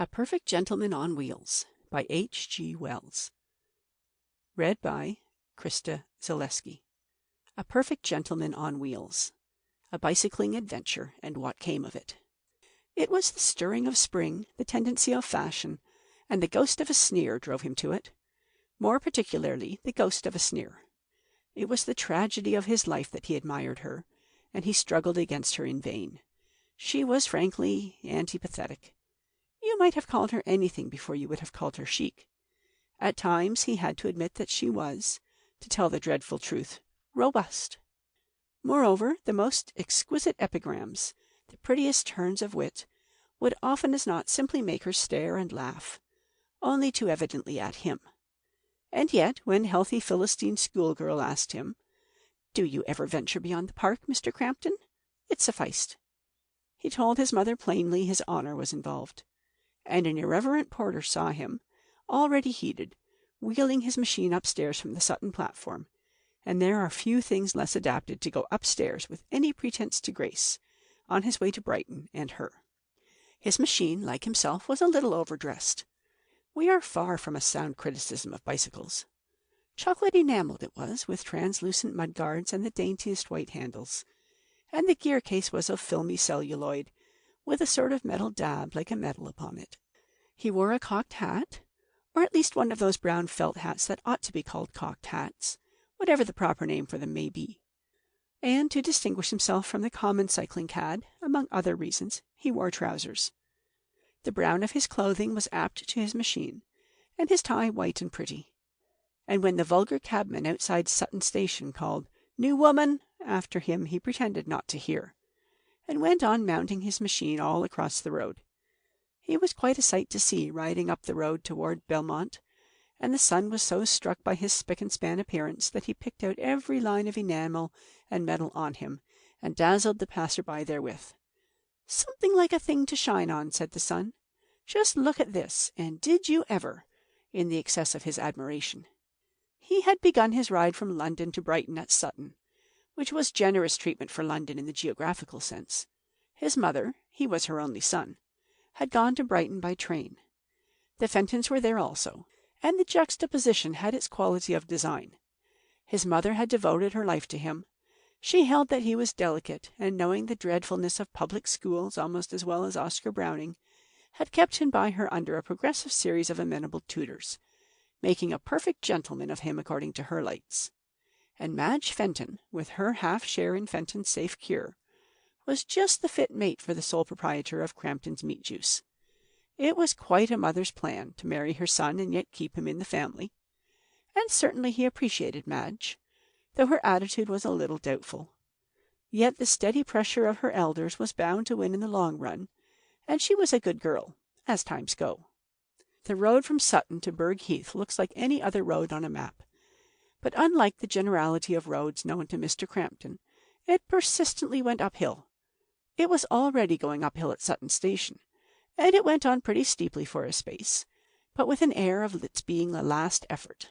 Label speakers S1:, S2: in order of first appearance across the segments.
S1: A Perfect Gentleman on Wheels by H. G. Wells. Read by Krista Zaleski. A Perfect Gentleman on Wheels. A bicycling adventure and what came of it. It was the stirring of spring, the tendency of fashion, and the ghost of a sneer drove him to it. More particularly, the ghost of a sneer. It was the tragedy of his life that he admired her, and he struggled against her in vain. She was frankly antipathetic. You might have called her anything before you would have called her chic. At times he had to admit that she was, to tell the dreadful truth, robust. Moreover, the most exquisite epigrams, the prettiest turns of wit, would often as not simply make her stare and laugh, only too evidently at him. And yet, when healthy Philistine schoolgirl asked him, "Do you ever venture beyond the park, Mr. Crampton?" it sufficed. He told his mother plainly his honor was involved, and an irreverent porter saw him, already heated, wheeling his machine upstairs from the Sutton platform, and there are few things less adapted to go upstairs with any pretense to grace, on his way to Brighton and her. His machine, like himself, was a little overdressed. We are far from a sound criticism of bicycles. Chocolate enameled it was, with translucent mudguards and the daintiest white handles, and the gear case was of filmy celluloid, with a sort of metal dab like a medal upon it. He wore a cocked hat, or at least one of those brown felt hats that ought to be called cocked hats, whatever the proper name for them may be. And to distinguish himself from the common cycling cad, among other reasons, he wore trousers. The brown of his clothing was apt to his machine, and his tie white and pretty. And when the vulgar cabman outside Sutton Station called "New woman" after him, he pretended not to hear, and went on mounting his machine all across the road. He was quite a sight to see riding up the road toward Belmont, and the sun was so struck by his spick-and-span appearance that he picked out every line of enamel and metal on him, and dazzled the passer-by therewith. "Something like a thing to shine on," said the sun. "Just look at this, and did you ever?" in the excess of his admiration. He had begun his ride from London to Brighton at Sutton, which was generous treatment for London in the geographical sense. His mother, he was her only son, had gone to Brighton by train. The Fentons were there also, and the juxtaposition had its quality of design. His mother had devoted her life to him. She held that he was delicate, and knowing the dreadfulness of public schools almost as well as Oscar Browning, had kept him by her under a progressive series of amenable tutors, making a perfect gentleman of him according to her lights. And Madge Fenton, with her half share in Fenton's safe cure, was just the fit mate for the sole proprietor of Crampton's Meat Juice. It was quite a mother's plan to marry her son and yet keep him in the family, and certainly he appreciated Madge, though her attitude was a little doubtful. Yet the steady pressure of her elders was bound to win in the long run, and she was a good girl, as times go. The road from Sutton to Burgh Heath looks like any other road on a map, but unlike the generality of roads known to Mr. Crampton, it persistently went uphill. It was already going uphill at Sutton Station, and it went on pretty steeply for a space, but with an air of its being a last effort.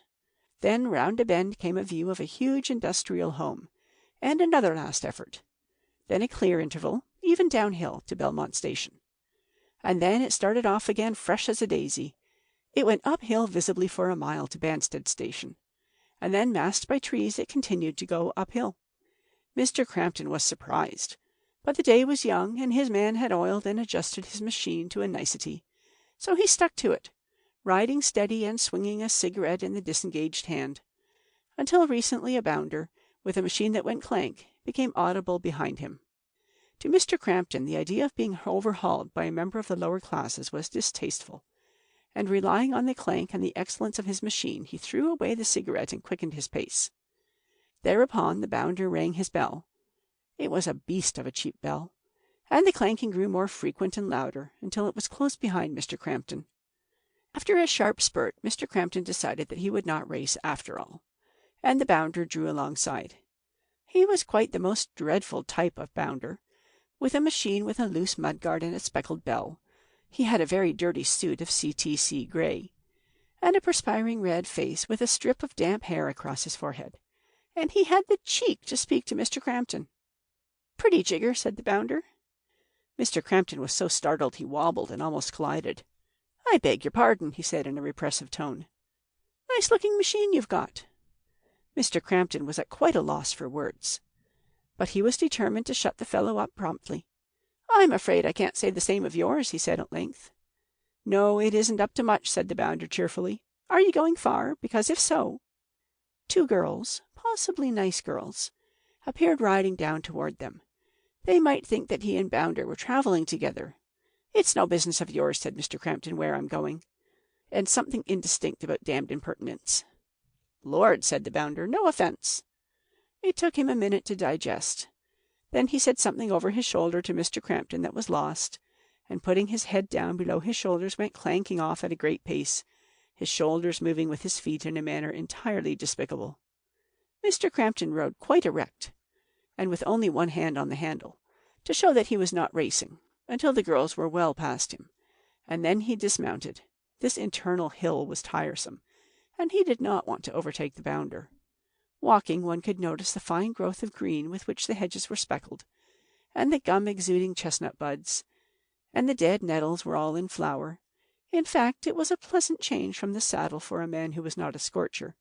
S1: Then round a bend came a view of a huge industrial home, and another last effort. Then a clear interval, even downhill, to Belmont Station. And then it started off again fresh as a daisy. It went uphill visibly for a mile to Banstead Station, and then masked by trees it continued to go uphill. Mr. Crampton was surprised, but the day was young, and his man had oiled and adjusted his machine to a nicety, so he stuck to it, riding steady and swinging a cigarette in the disengaged hand, until recently a bounder, with a machine that went clank, became audible behind him. To Mr. Crampton the idea of being overhauled by a member of the lower classes was distasteful, and relying on the clank and the excellence of his machine, he threw away the cigarette and quickened his pace. Thereupon the bounder rang his bell. It was a beast of a cheap bell, and the clanking grew more frequent and louder until it was close behind Mr. Crampton. After a sharp spurt, Mr. Crampton decided that he would not race after all, and the bounder drew alongside. He was quite the most dreadful type of bounder, with a machine with a loose mudguard and a speckled bell. He had a very dirty suit of CTC grey, and a perspiring red face with a strip of damp hair across his forehead, and he had the cheek to speak to Mr. Crampton. "Pretty jigger," said the bounder. Mr. Crampton was so startled he wobbled and almost collided. "I beg your pardon," he said in a repressive tone. "Nice-looking machine you've got." Mr. Crampton was at quite a loss for words, but he was determined to shut the fellow up promptly. "I'm afraid I can't say the same of yours," he said at length. "No, it isn't up to much," said the bounder cheerfully. "Are you going far? Because if so—" Two girls, possibly nice girls, appeared riding down toward them. They might think that he and Bounder were traveling together. "It's no business of yours," said Mr. Crampton, "where I'm going," and something indistinct about damned impertinence. "Lord," said the bounder, "no offense." It took him a minute to digest. Then he said something over his shoulder to Mr. Crampton that was lost, and putting his head down below his shoulders went clanking off at a great pace, his shoulders moving with his feet in a manner entirely despicable. Mr. Crampton rode quite erect, and with only one hand on the handle, to show that he was not racing, until the girls were well past him, and then he dismounted. This internal hill was tiresome, and he did not want to overtake the bounder. Walking, one could notice the fine growth of green with which the hedges were speckled, and the gum-exuding chestnut buds, and the dead nettles were all in flower. In fact, it was a pleasant change from the saddle for a man who was not a scorcher.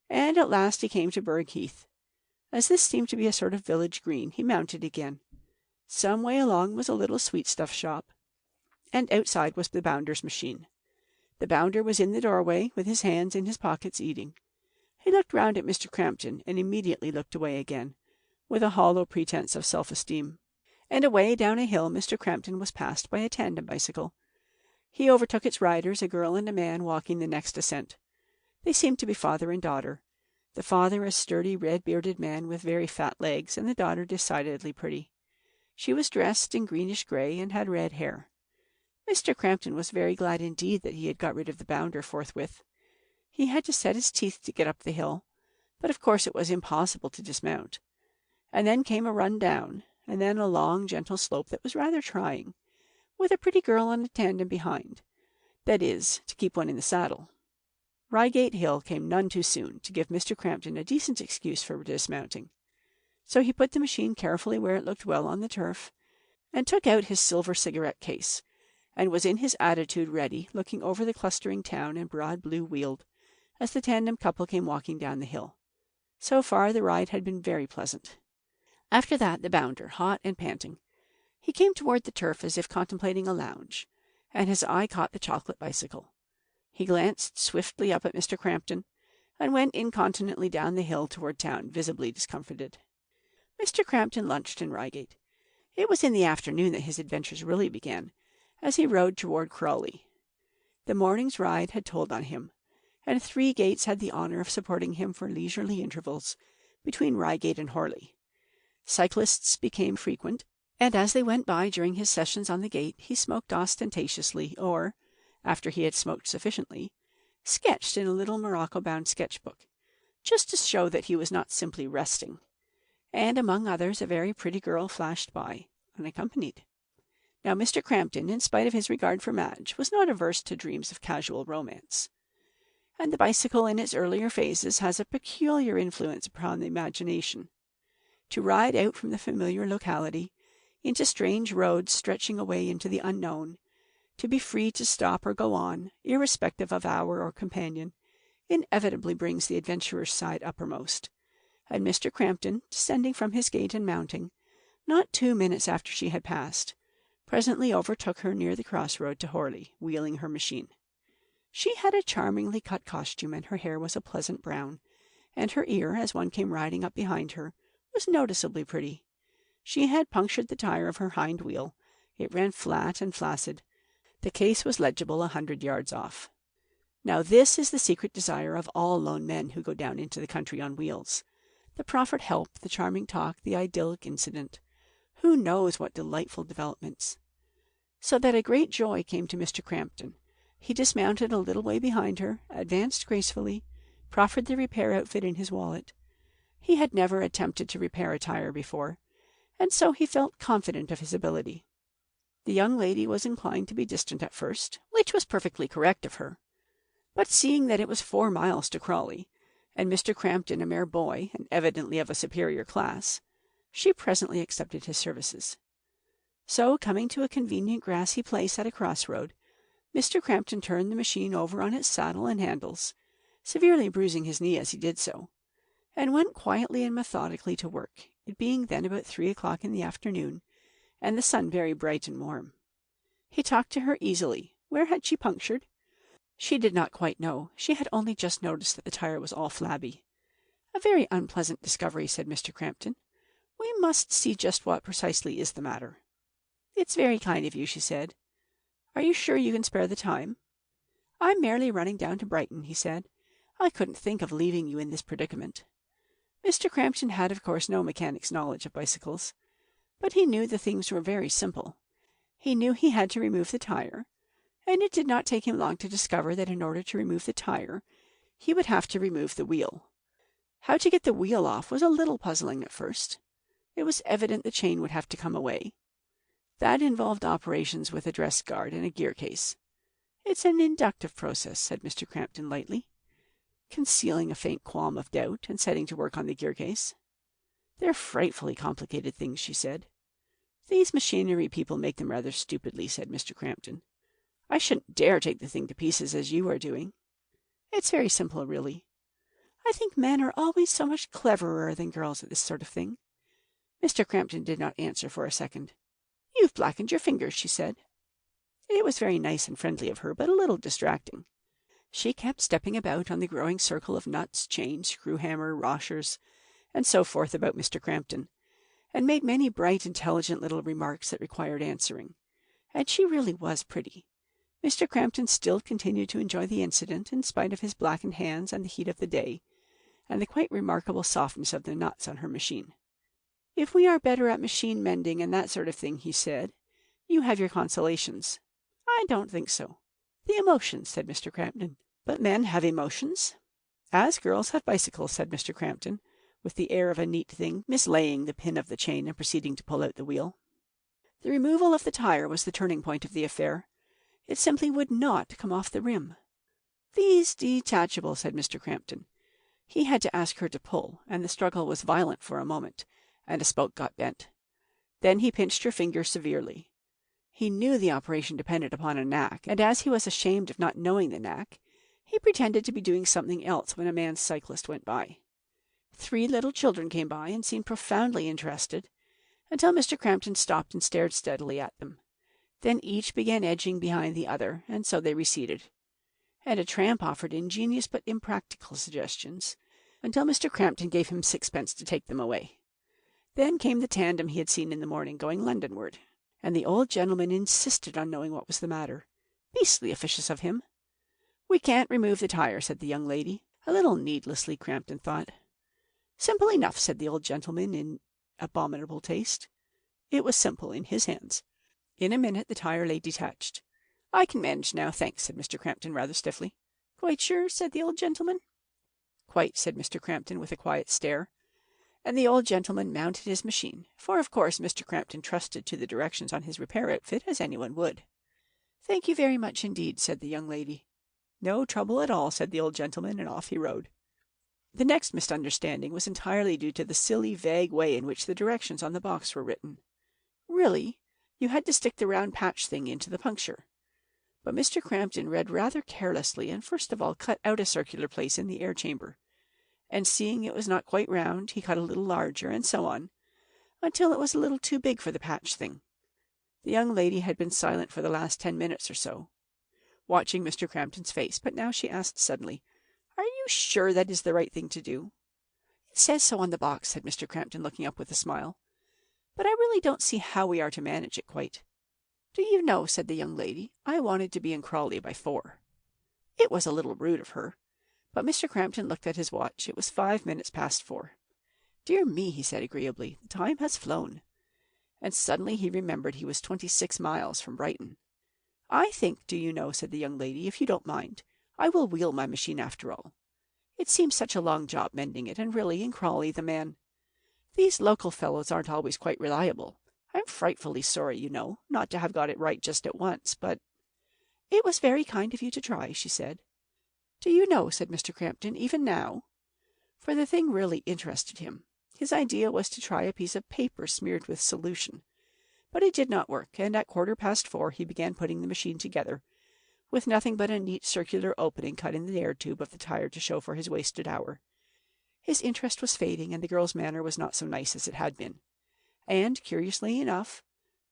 S1: And at last he came to Burgh Heath. As this seemed to be a sort of village green, he mounted again. Some way along was a little sweetstuff shop, and outside was the bounder's machine. The bounder was in the doorway, with his hands in his pockets, eating. He looked round at Mr. Crampton, and immediately looked away again, with a hollow pretence of self-esteem. And away down a hill Mr. Crampton was passed by a tandem bicycle. He overtook its riders, a girl and a man, walking the next ascent. They seemed to be father and daughter. The father a sturdy, red-bearded man with very fat legs, and the daughter decidedly pretty. She was dressed in greenish-grey and had red hair. Mr. Crampton was very glad indeed that he had got rid of the bounder forthwith. He had to set his teeth to get up the hill, but of course it was impossible to dismount. And then came a run down, and then a long, gentle slope that was rather trying, with a pretty girl on a tandem behind, that is, to keep one in the saddle. Reigate Hill came none too soon to give Mr. Crampton a decent excuse for dismounting. So he put the machine carefully where it looked well on the turf, and took out his silver cigarette case, and was in his attitude ready, looking over the clustering town and broad blue Weald, as the tandem couple came walking down the hill. So far the ride had been very pleasant. After that the bounder, hot and panting. He came toward the turf as if contemplating a lounge, and his eye caught the chocolate bicycle. He glanced swiftly up at Mr. Crampton, and went incontinently down the hill toward town, visibly discomfited. Mr. Crampton lunched in Reigate. It was in the afternoon that his adventures really began, as he rode toward Crawley. The morning's ride had told on him, and 3 Gates had the honour of supporting him for leisurely intervals between Reigate and Horley. Cyclists became frequent, and as they went by during his sessions on the gate, he smoked ostentatiously, or, after he had smoked sufficiently, sketched in a little morocco-bound sketch-book, just to show that he was not simply resting. And among others a very pretty girl flashed by, unaccompanied. Now Mr. Crampton, in spite of his regard for Madge, was not averse to dreams of casual romance. And the bicycle in its earlier phases has a peculiar influence upon the imagination. To ride out from the familiar locality, into strange roads stretching away into the unknown, to be free to stop or go on, irrespective of hour or companion, inevitably brings the adventurer's side uppermost. And Mr. Crampton, descending from his gate and mounting, not 2 minutes after she had passed, presently overtook her near the crossroad to Horley, wheeling her machine. She had a charmingly cut costume, and her hair was a pleasant brown, and her ear, as one came riding up behind her, was noticeably pretty. She had punctured the tire of her hind wheel. It ran flat and flaccid. The case was legible 100 yards off. Now this is the secret desire of all lone men who go down into the country on wheels. The proffered help, the charming talk, the idyllic incident. Who knows what delightful developments? So that a great joy came to Mr. Crampton. He dismounted a little way behind her, advanced gracefully, proffered the repair outfit in his wallet. He had never attempted to repair a tire before, and so he felt confident of his ability. The young lady was inclined to be distant at first, which was perfectly correct of her. But seeing that it was 4 miles to Crawley, and Mr. Crampton a mere boy, and evidently of a superior class, she presently accepted his services. So, coming to a convenient grassy place at a crossroad, Mr. Crampton turned the machine over on its saddle and handles, severely bruising his knee as he did so, and went quietly and methodically to work, it being then about 3 o'clock in the afternoon, and the sun very bright and warm. He talked to her easily. Where had she punctured? She did not quite know. She had only just noticed that the tire was all flabby. "A very unpleasant discovery," said Mr. Crampton. "We must see just what precisely is the matter." "It's very kind of you," she said. "Are you sure you can spare the time?" "I'm merely running down to Brighton," he said. "I couldn't think of leaving you in this predicament." Mr. Crampton had, of course, no mechanic's knowledge of bicycles, but he knew the things were very simple. He knew he had to remove the tire, and it did not take him long to discover that in order to remove the tire, he would have to remove the wheel. How to get the wheel off was a little puzzling at first. It was evident the chain would have to come away. That involved operations with a dress guard and a gear case. "It's an inductive process," said Mr. Crampton lightly, concealing a faint qualm of doubt and setting to work on the gear case. "They're frightfully complicated things," she said. "These machinery people make them rather stupidly," said Mr. Crampton. "I shouldn't dare take the thing to pieces as you are doing. It's very simple, really. I think men are always so much cleverer than girls at this sort of thing." Mr. Crampton did not answer for a second. "You've blackened your fingers," she said. It was very nice and friendly of her, but a little distracting. She kept stepping about on the growing circle of nuts, chains, screw hammer, washers, and so forth about Mr. Crampton, and made many bright, intelligent little remarks that required answering. And she really was pretty. Mr. Crampton still continued to enjoy the incident, in spite of his blackened hands and the heat of the day, and the quite remarkable softness of the nuts on her machine. "If we are better at machine mending and that sort of thing," he said, "you have your consolations." "I don't think so." "The emotions," said Mr. Crampton. "But men have emotions." "As girls have bicycles," said Mr. Crampton, with the air of a neat thing, mislaying the pin of the chain and proceeding to pull out the wheel. The removal of the tire was the turning point of the affair. It simply would not come off the rim. "These detachable," said Mr. Crampton. He had to ask her to pull, and the struggle was violent for a moment, and a spoke got bent. Then he pinched her finger severely. He knew the operation depended upon a knack, and as he was ashamed of not knowing the knack, he pretended to be doing something else when a man's cyclist went by. 3 little children came by and seemed profoundly interested, until Mr. Crampton stopped and stared steadily at them. Then each began edging behind the other, and so they receded. And a tramp offered ingenious but impractical suggestions, until Mr. Crampton gave him 6 pence to take them away. Then came the tandem he had seen in the morning going Londonward, and the old gentleman insisted on knowing what was the matter. Beastly officious of him. "We can't remove the tire," said the young lady, a little needlessly, Crampton thought. "Simple enough," said the old gentleman in abominable taste. It was simple in his hands. In a minute the tire lay detached. "I can manage now, thanks," said Mr. Crampton rather stiffly. "Quite sure?" said the old gentleman. "Quite," said Mr. Crampton with a quiet stare, and the old gentleman mounted his machine, for of course Mr. Crampton trusted to the directions on his repair outfit as anyone would. "Thank you very much indeed," said the young lady. "No trouble at all," said the old gentleman, and off he rode. The next misunderstanding was entirely due to the silly, vague way in which the directions on the box were written. Really, you had to stick the round patch thing into the puncture. But Mr. Crampton read rather carelessly, and first of all cut out a circular place in the air chamber, and seeing it was not quite round, he cut a little larger, and so on, until it was a little too big for the patch thing. The young lady had been silent for the last 10 minutes or so, watching Mr. Crampton's face, but now she asked suddenly, "Are you sure that is the right thing to do?" "It says so on the box," said Mr. Crampton, looking up with a smile. "But I really don't see how we are to manage it quite." "Do you know," said the young lady, "I wanted to be in Crawley by 4." It was a little rude of her, but Mr. Crampton looked at his watch. It was 5 minutes past 4. "Dear me," he said agreeably, "the time has flown." And suddenly he remembered he was 26 miles from Brighton. "I think, do you know," said the young lady, "if you don't mind, I will wheel my machine after all. It seems such a long job mending it, and really, in Crawley, these local fellows aren't always quite reliable. I'm frightfully sorry, you know, not to have got it right just at once, but—" "It was very kind of you to try," she said. "Do you know," said Mr. Crampton, "even now—" For the thing really interested him. His idea was to try a piece of paper smeared with solution, but it did not work, and at 4:15 he began putting the machine together, with nothing but a neat circular opening cut in the air tube of the tire to show for his wasted hour. His interest was fading, and the girl's manner was not so nice as it had been. And, curiously enough,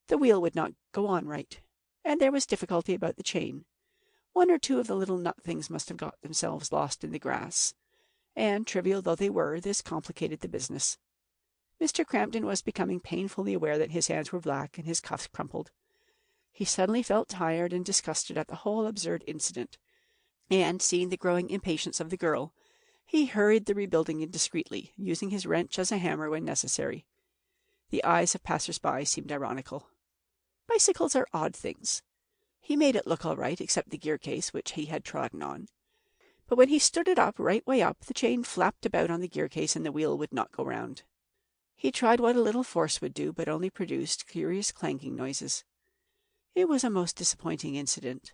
S1: the wheel would not go on right, and there was difficulty about the chain. One or two of the little nut things must have got themselves lost in the grass, and, trivial though they were, this complicated the business. Mr. Crampton was becoming painfully aware that his hands were black and his cuffs crumpled. He suddenly felt tired and disgusted at the whole absurd incident, and, seeing the growing impatience of the girl, he hurried the rebuilding indiscreetly, using his wrench as a hammer when necessary. The eyes of passers-by seemed ironical. Bicycles are odd things. He made it look all right, except the gear case, which he had trodden on. But when he stood it up, right way up, the chain flapped about on the gear case and the wheel would not go round. He tried what a little force would do, but only produced curious clanking noises. It was a most disappointing incident,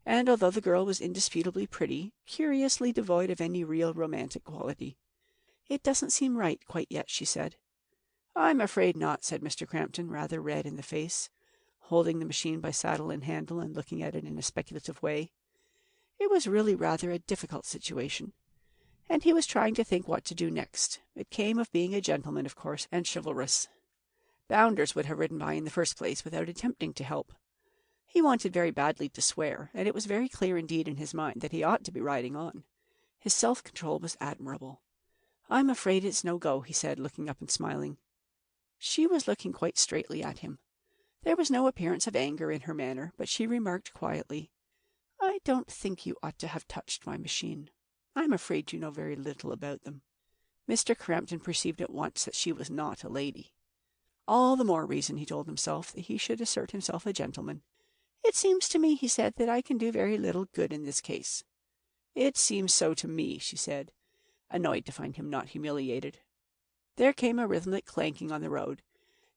S1: and although the girl was indisputably pretty, curiously devoid of any real romantic quality. "It doesn't seem right quite yet," she said. "I'm afraid not," said Mr. Crampton, rather red in the face, holding the machine by saddle and handle and looking at it in a speculative way. It was really rather a difficult situation, and he was trying to think what to do next. It came of being a gentleman, of course, and chivalrous. Bounders would have ridden by in the first place without attempting to help. He wanted very badly to swear, and it was very clear indeed in his mind that he ought to be riding on. His self-control was admirable. "I'm afraid it's no go," he said, looking up and smiling. She was looking quite straightly at him. There was no appearance of anger in her manner, but she remarked quietly, "I don't think you ought to have touched my machine. I'm afraid you know very little about them." Mr. Crampton perceived at once that she was not a lady. All the more reason, he told himself, that he should assert himself a gentleman. "It seems to me," he said, "that I can do very little good in this case." "It seems so to me," she said, annoyed to find him not humiliated. There came a rhythmic clanking on the road,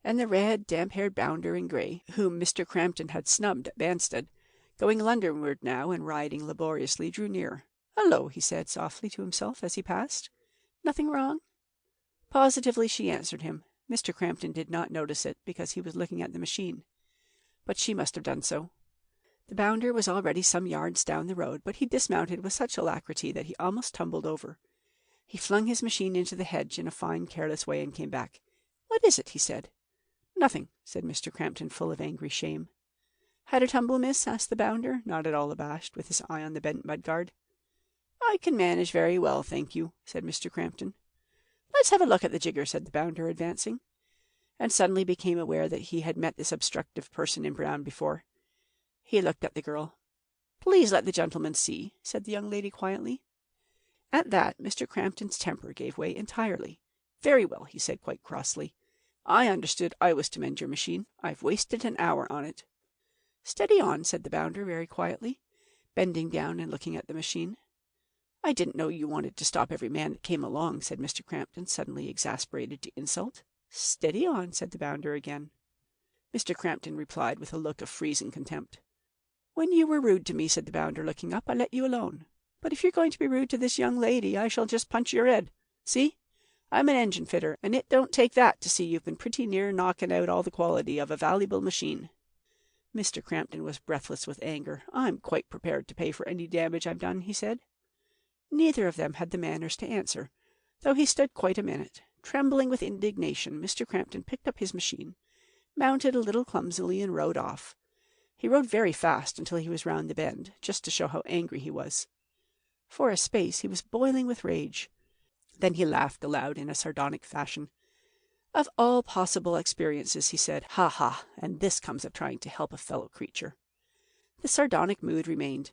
S1: and the red, damp-haired bounder in grey, whom Mr. Crampton had snubbed at Banstead, going Londonward now and riding laboriously, drew near. "Hullo," he said softly to himself as he passed. "Nothing wrong?" Positively she answered him. Mr. Crampton did not notice it, because he was looking at the machine, but she must have done so. The bounder was already some yards down the road, but he dismounted with such alacrity that he almost tumbled over. He flung his machine into the hedge in a fine, careless way and came back. "What is it?" he said. "Nothing," said Mr. Crampton, full of angry shame. "Had a tumble, miss?" asked the bounder, not at all abashed, with his eye on the bent mudguard. "I can manage very well, thank you," said Mr. Crampton. "Let's have a look at the jigger," said the bounder, advancing, and suddenly became aware that he had met this obstructive person in brown before. He looked at the girl. "Please let the gentleman see," said the young lady quietly. At that, Mr. Crampton's temper gave way entirely. "Very well," he said quite crossly. "I understood I was to mend your machine. I've wasted an hour on it." "Steady on," said the bounder very quietly, bending down and looking at the machine. "I didn't know you wanted to stop every man that came along," said Mr. Crampton, suddenly exasperated to insult. "Steady on," said the bounder again. Mr. Crampton replied with a look of freezing contempt. "When you were rude to me," said the bounder, looking up, "I let you alone. But if you're going to be rude to this young lady, I shall just punch your head. See? I'm an engine fitter, and it don't take that to see you've been pretty near knocking out all the quality of a valuable machine." Mr. Crampton was breathless with anger. "I'm quite prepared to pay for any damage I've done," he said. Neither of them had the manners to answer, though he stood quite a minute. Trembling with indignation, Mr. Crampton picked up his machine, mounted a little clumsily, and rode off. He rode very fast until he was round the bend, just to show how angry he was. For a space he was boiling with rage. Then he laughed aloud in a sardonic fashion. "Of all possible experiences," he said, "ha ha, and this comes of trying to help a fellow creature." The sardonic mood remained.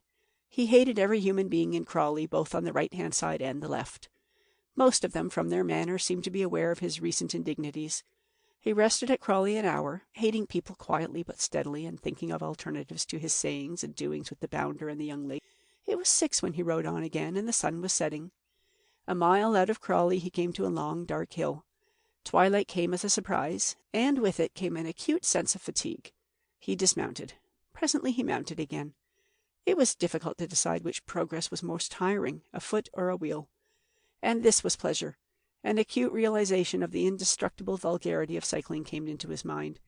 S1: He hated every human being in Crawley, both on the right-hand side and the left. Most of them, from their manner, seemed to be aware of his recent indignities. He rested at Crawley an hour, hating people quietly but steadily, and thinking of alternatives to his sayings and doings with the bounder and the young lady. It was 6 when he rode on again, and the sun was setting. A mile out of Crawley he came to a long, dark hill. Twilight came as a surprise, and with it came an acute sense of fatigue. He dismounted. Presently he mounted again. It was difficult to decide which progress was most tiring, a foot or a wheel. And this was pleasure. An acute realization of the indestructible vulgarity of cycling came into his mind.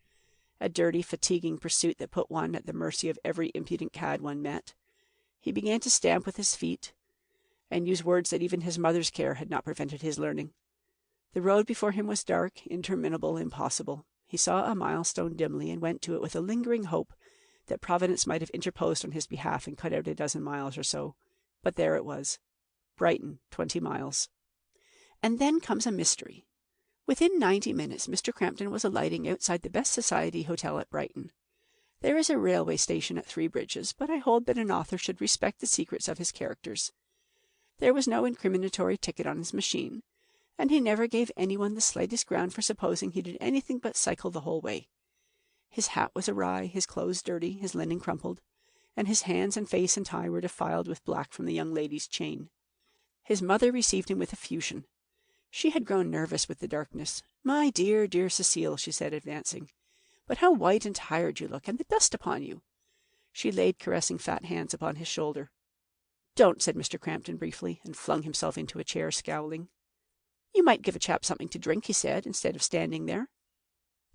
S1: A dirty, fatiguing pursuit that put one at the mercy of every impudent cad one met. He began to stamp with his feet and use words that even his mother's care had not prevented his learning. The road before him was dark, interminable, impossible. He saw a milestone dimly and went to it with a lingering hope that Providence might have interposed on his behalf and cut out a dozen miles or so. But there it was. Brighton, 20 miles. And then comes a mystery. Within 90 minutes, Mr. Crampton was alighting outside the best society hotel at Brighton. There is a railway station at Three Bridges, but I hold that an author should respect the secrets of his characters. There was no incriminatory ticket on his machine, and he never gave anyone the slightest ground for supposing he did anything but cycle the whole way. His hat was awry, his clothes dirty, his linen crumpled, and his hands and face and tie were defiled with black from the young lady's chain. His mother received him with effusion. She had grown nervous with the darkness. "My dear, dear Cecile," she said, advancing, "but how white and tired you look, and the dust upon you!" She laid caressing fat hands upon his shoulder. "Don't," said Mr. Crampton briefly, and flung himself into a chair, scowling. "You might give a chap something to drink," he said, "instead of standing there."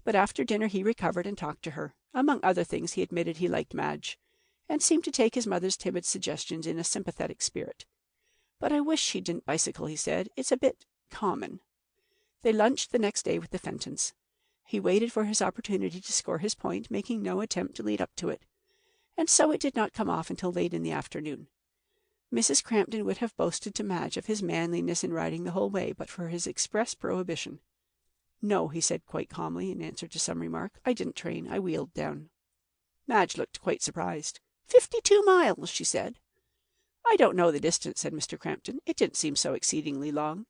S1: But after dinner he recovered and talked to her. Among other things, he admitted he liked Madge, and seemed to take his mother's timid suggestions in a sympathetic spirit. "But I wish she didn't bicycle," he said. "It's a bit common." They lunched the next day with the Fentons. He waited for his opportunity to score his point, making no attempt to lead up to it, and so it did not come off until late in the afternoon. Mrs. Crampton would have boasted to Madge of his manliness in riding the whole way, but for his express prohibition. "No," he said quite calmly, in answer to some remark. "I didn't train. I wheeled down." Madge looked quite surprised. 52 miles, she said. "I don't know the distance," said Mr. Crampton. "It didn't seem so exceedingly long."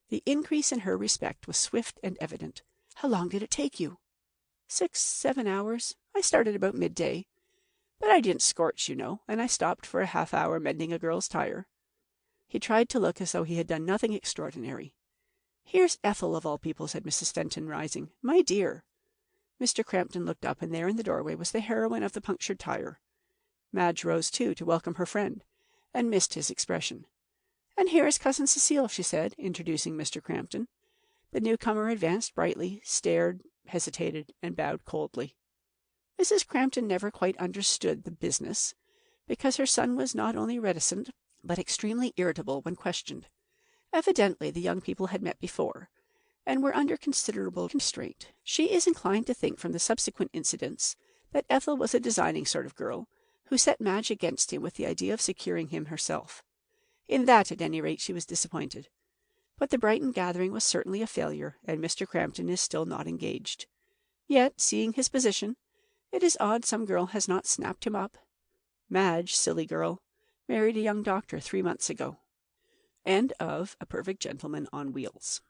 S1: The increase in her respect was swift and evident. "How long did it take you?" 6-7 hours. I started about midday. But I didn't scorch, you know, and I stopped for a half-hour mending a girl's tire." He tried to look as though he had done nothing extraordinary. "Here's Ethel, of all people," said Mrs. Fenton, rising. "My dear." Mr. Crampton looked up, and there in the doorway was the heroine of the punctured tire. Madge rose, too, to welcome her friend, and missed his expression. "And here is Cousin Cecile," she said, introducing Mr. Crampton. The newcomer advanced brightly, stared, hesitated, and bowed coldly. Mrs. Crampton never quite understood the business, because her son was not only reticent, but extremely irritable when questioned. Evidently the young people had met before, and were under considerable constraint. She is inclined to think from the subsequent incidents that Ethel was a designing sort of girl, who set Madge against him with the idea of securing him herself. In that, at any rate, she was disappointed. But the Brighton gathering was certainly a failure, and Mr. Crampton is still not engaged. Yet, seeing his position, it is odd some girl has not snapped him up. Madge, silly girl, married a young doctor 3 months ago. End of A Perfect Gentleman on Wheels.